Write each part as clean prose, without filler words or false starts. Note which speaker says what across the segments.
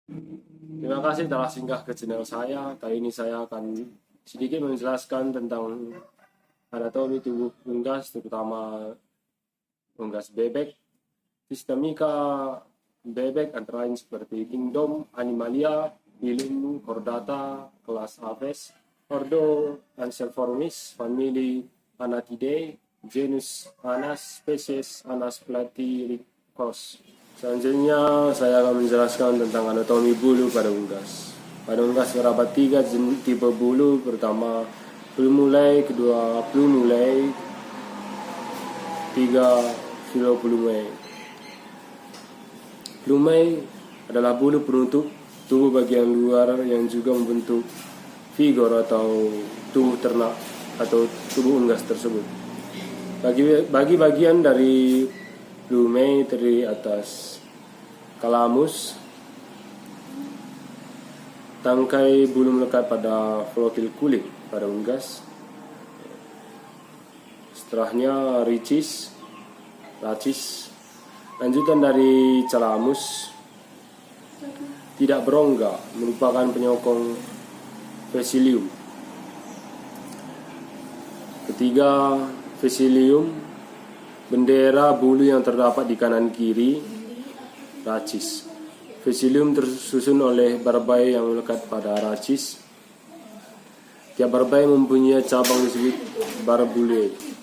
Speaker 1: Terima kasih telah singgah ke channel saya. Kali ini saya akan sedikit menjelaskan tentang anatomi tubuh unggas, terutama unggas bebek, sistemika bebek antara lain seperti kingdom Animalia, phylum Chordata, kelas Aves, ordo Anseriformis, famili Anatidae, genus Anas, spesies Anas platyrichos. Selanjutnya saya akan menjelaskan tentang anatomi bulu pada unggas. Pada unggas terdapat 3 tipe bulu. Pertama, plumulae, kedua plumulae, 3 filoplumae. Plumae adalah bulu penutup tubuh bagian luar yang juga membentuk figur atau tubuh ternak atau tubuh unggas tersebut. Bagi bagian dari plumae terdiri atas kalamus, tangkai bulu melekat pada flokil kulit pada unggas. Setelahnya racis. Lanjutan dari calamus, tidak berongga, merupakan penyokong vesilium. Ketiga, vesilium, bendera bulu yang terdapat di kanan kiri, racis. Vesilium tersusun oleh barbai yang melekat pada racis. Tiap barbai mempunyai cabang disebut barbulae.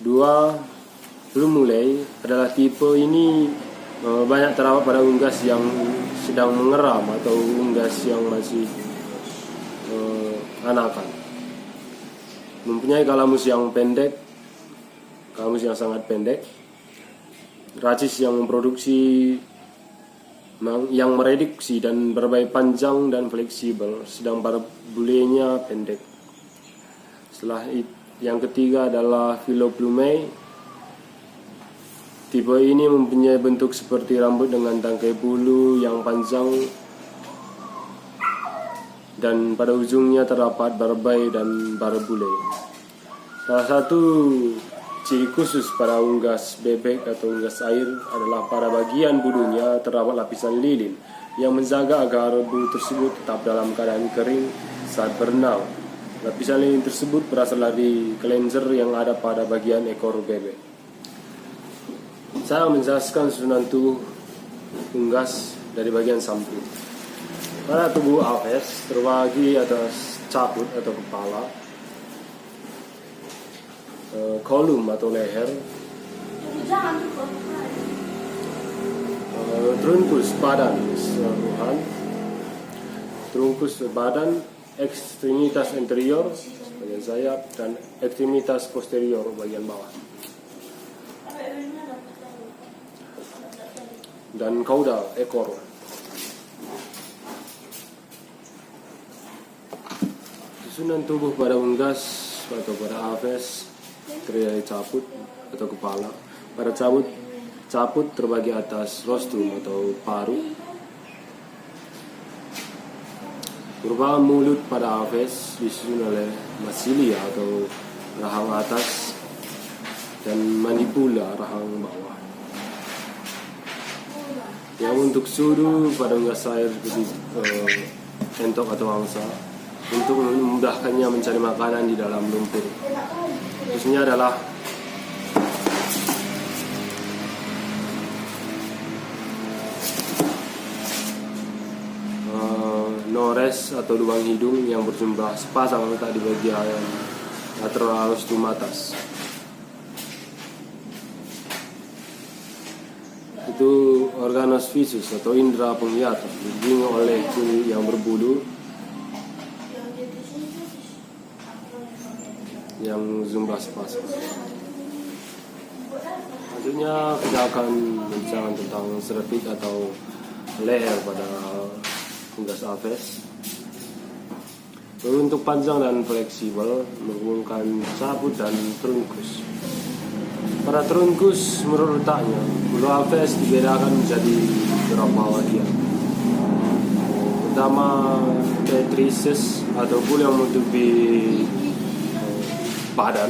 Speaker 1: Kedua, plumulae adalah tipe ini banyak terdapat pada unggas yang sedang mengeram atau unggas yang masih anakan. Mempunyai kalamus yang pendek, kalamus yang sangat pendek, racis yang memproduksi yang mereduksi dan barbai panjang dan fleksibel, sedang barbulenya pendek. Setelah itu, yang ketiga adalah filoplumae. Tipe ini mempunyai bentuk seperti rambut dengan tangkai bulu yang panjang dan pada ujungnya terdapat barbai dan barbulae. Salah satu ciri khusus pada unggas bebek atau unggas air adalah pada bagian bulunya terdapat lapisan lilin yang menjaga agar bulu tersebut tetap dalam keadaan kering saat berenang. Lapisan lilin tersebut berasal dari cleanser yang ada pada bagian ekor bebek. Saya menjelaskan susunan tubuh unggas dari bagian samping. Pada tubuh Aves terbagi atas caput atau kepala, kolum atau leher, trunkus badan keseluruhan, trunkus badan, ekstremitas anterior bagian sayap dan ekstremitas posterior bagian bawah, dan caudal ekor. Susunan tubuh pada unggas atau pada Aves terdiri dari caput atau kepala. Pada caput terbagi atas rostrum atau paru. Merupakan mulut pada Aves disusun oleh maxilia atau rahang atas dan manipula rahang bawah. Yang untuk sudu pada unggas air seperti entok atau angsa untuk memudahkannya mencari makanan di dalam lumpur. Khususnya adalah nores atau lubang hidung yang berjumlah sepasang letak di bagian lateral rostrum atas. Itu organos visus atau indera penglihatan dihubungi oleh kulit yang berbulu yang jumlah sepasang. Selanjutnya kita akan bicara tentang serepit atau leher pada unggas Aves. Berbentuk panjang dan fleksibel, menghubungkan caput dan trunkus. Pada trunkus menurut letaknya, bulu Aves dibedakan menjadi beberapa bagian. Pertama, tetrices atau bulu yang menutupi badan,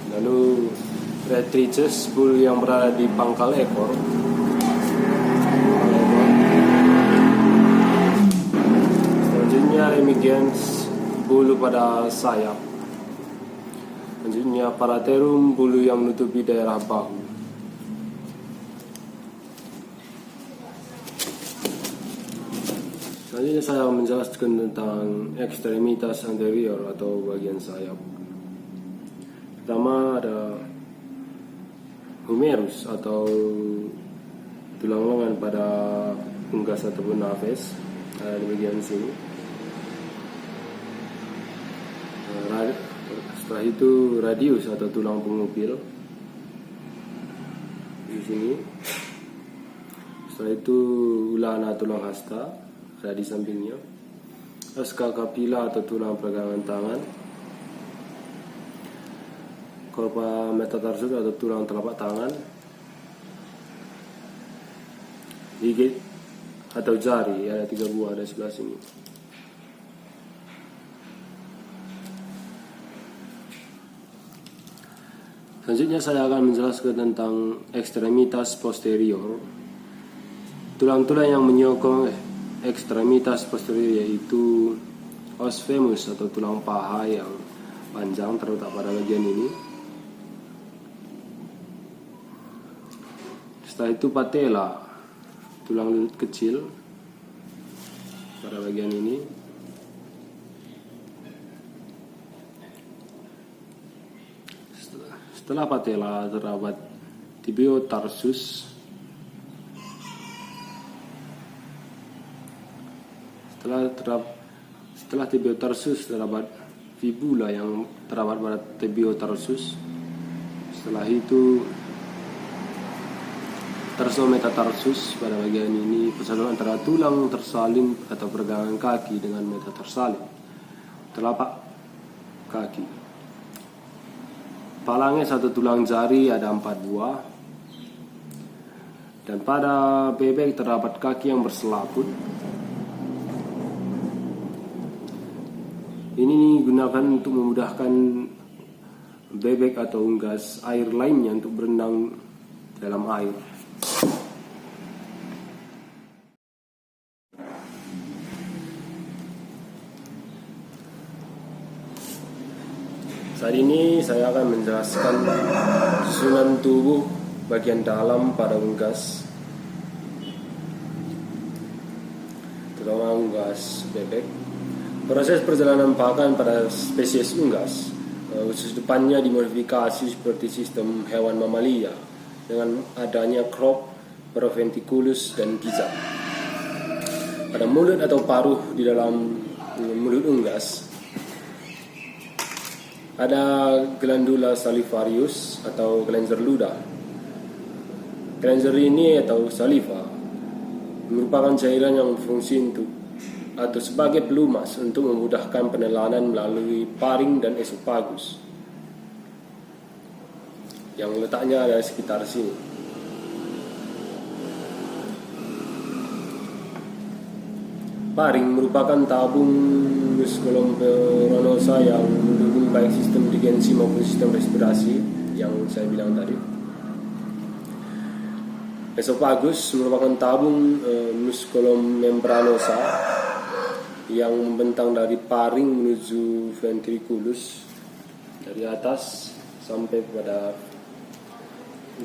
Speaker 1: dan Lalu rectrices, bulu yang berada di pangkal ekor. Selanjutnya remigens, bulu pada sayap. Selanjutnya paraterum, bulu yang menutupi daerah bahu. Selanjutnya saya akan menjelaskan tentang ekstremitas anterior atau bagian sayap. Pertama ada humerus atau tulang lengan pada unggas ataupun naves, ada di bagian sini. Setelah itu radius atau tulang pengupil di sini. Setelah itu ulana tulang hasta ada di sampingnya. Asca capilla atau tulang pergelangan tangan. Corpa metatarsus atau tulang telapak tangan. Gigi atau jari ada 3 buah ada sebelah sini. Selanjutnya saya akan menjelaskan tentang ekstremitas posterior. Tulang-tulang yang menyokong ekstremitas posterior yaitu os femur atau tulang paha yang panjang terletak pada bagian ini. Setelah itu patella, tulang lutut kecil pada bagian ini. Setelah patella terdapat tibiotarsus. Setelah tibiotarsus terdapat fibula yang terdapat pada tibiotarsus. Setelah itu tarsometatarsus pada bagian ini, persaduan antara tulang tersalin atau pergelangan kaki dengan metatarsalin telapak kaki. Palangnya satu tulang jari ada 4 buah. Dan pada bebek terdapat kaki yang berselaput. Ini digunakan untuk memudahkan bebek atau unggas air lainnya untuk berenang dalam air. Saat ini saya akan menjelaskan susunan tubuh bagian dalam pada unggas, terutama unggas bebek. Proses perjalanan pakan pada spesies unggas, usus depannya dimodifikasi seperti sistem hewan mamalia dengan adanya crop, proventriculus, dan gizzard. Pada mulut atau paruh di dalam mulut unggas ada glandula salivarius atau kelenjar ludah. Kelenjar ini atau saliva merupakan cairan yang berfungsi untuk atau sebagai pelumas untuk memudahkan penelanan melalui paring dan esofagus yang letaknya ada sekitar sini. Paring merupakan tabung musculum peronosa yang mendukung baik sistem digensi maupun sistem respirasi yang saya bilang tadi. Esofagus merupakan tabung musculum membranosa yang membentang dari paring menuju ventriculus dari atas sampai pada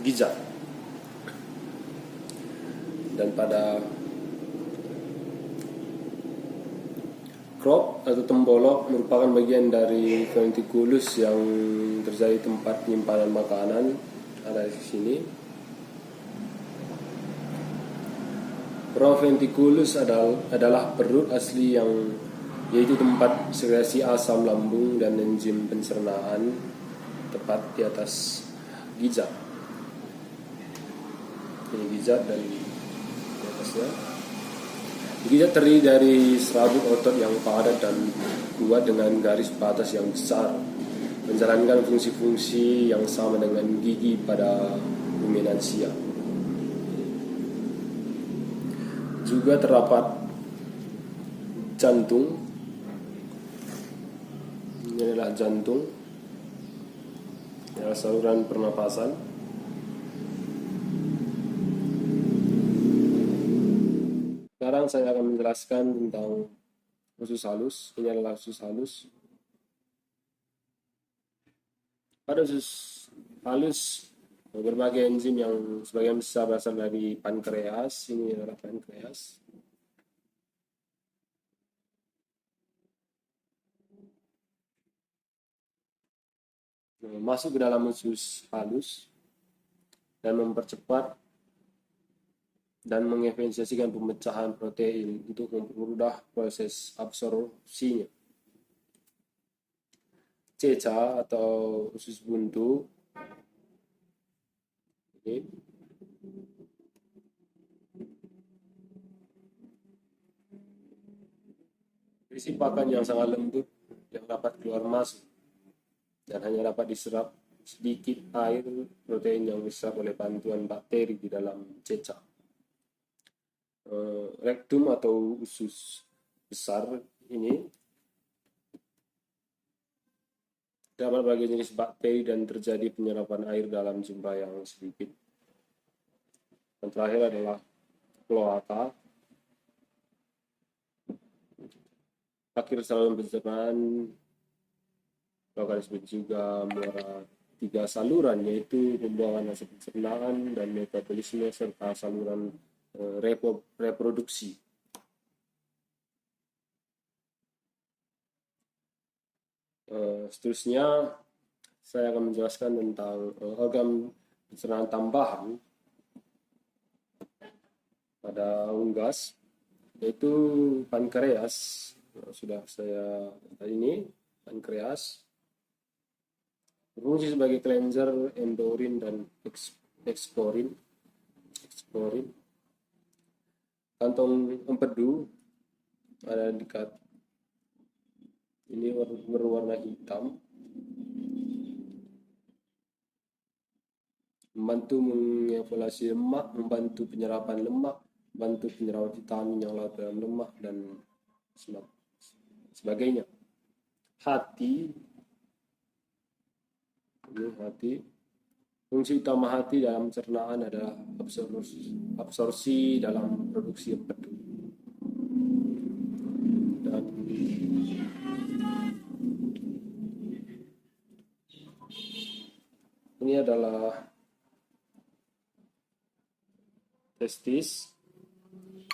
Speaker 1: gizzard. Dan pada crop atau tembolok merupakan bagian dari ventriculus yang terjadi tempat penyimpanan makanan, ada di sini. Proventriculus adalah perut asli yang yaitu tempat sekresi asam lambung dan enzim pencernaan tepat di atas gizzard. Ini gizzard dan di atasnya. Gizzard terdiri dari serabut otot yang padat dan kuat dengan garis batas yang besar, menjalankan fungsi-fungsi yang sama dengan gigi pada ruminansia. Juga terdapat jantung. Ini adalah jantung. ya, saluran pernapasan. Sekarang saya akan menjelaskan tentang usus halus. Ini adalah usus halus. Pada usus halus berbagai enzim yang sebagian besar berasal dari pankreas. Ini adalah pankreas. Masuk ke dalam usus halus dan mempercepat dan mengefisiensikan pemecahan protein untuk mempermudah proses absorpsinya. Ceca atau usus buntu ini berisi pakan yang sangat lembut yang dapat keluar masuk dan hanya dapat diserap sedikit air protein yang diserap oleh bantuan bakteri di dalam ceca. Rektum atau usus besar ini dapat berbagai jenis bakteri dan terjadi penyerapan air dalam jumlah yang sedikit. Yang terakhir adalah kloaka. Akhir saluran pencernaan, kloaka disebut juga muara tiga saluran, yaitu pembuangan hasil pencernaan dan metabolisme serta saluran reproduksi. Seterusnya saya akan menjelaskan tentang organ pencernaan tambahan pada unggas, yaitu pankreas. Sudah saya ini pankreas berfungsi sebagai cleanser endorin dan eksporin. Kantong empedu ada dekat ini berwarna hitam, membantu mengevaluasi lemak, membantu penyerapan lemak, membantu penyerapan vitamin yang larut dalam lemak dan sebagainya. Hati, ini hati. Fungsi utama hati dalam pencernaan adalah absorpsi dalam produksi empedu. Dan ini adalah testis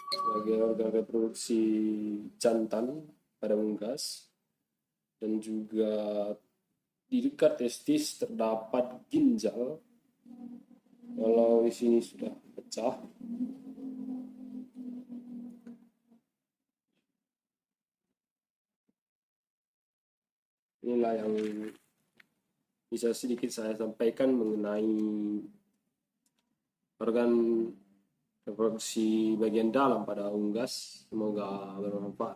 Speaker 1: sebagai organ reproduksi jantan pada unggas, dan juga di dekat testis terdapat ginjal. Kalau di sini sudah pecah, inilah yang bisa sedikit saya sampaikan mengenai organ reproduksi bagian dalam pada unggas. Semoga bermanfaat.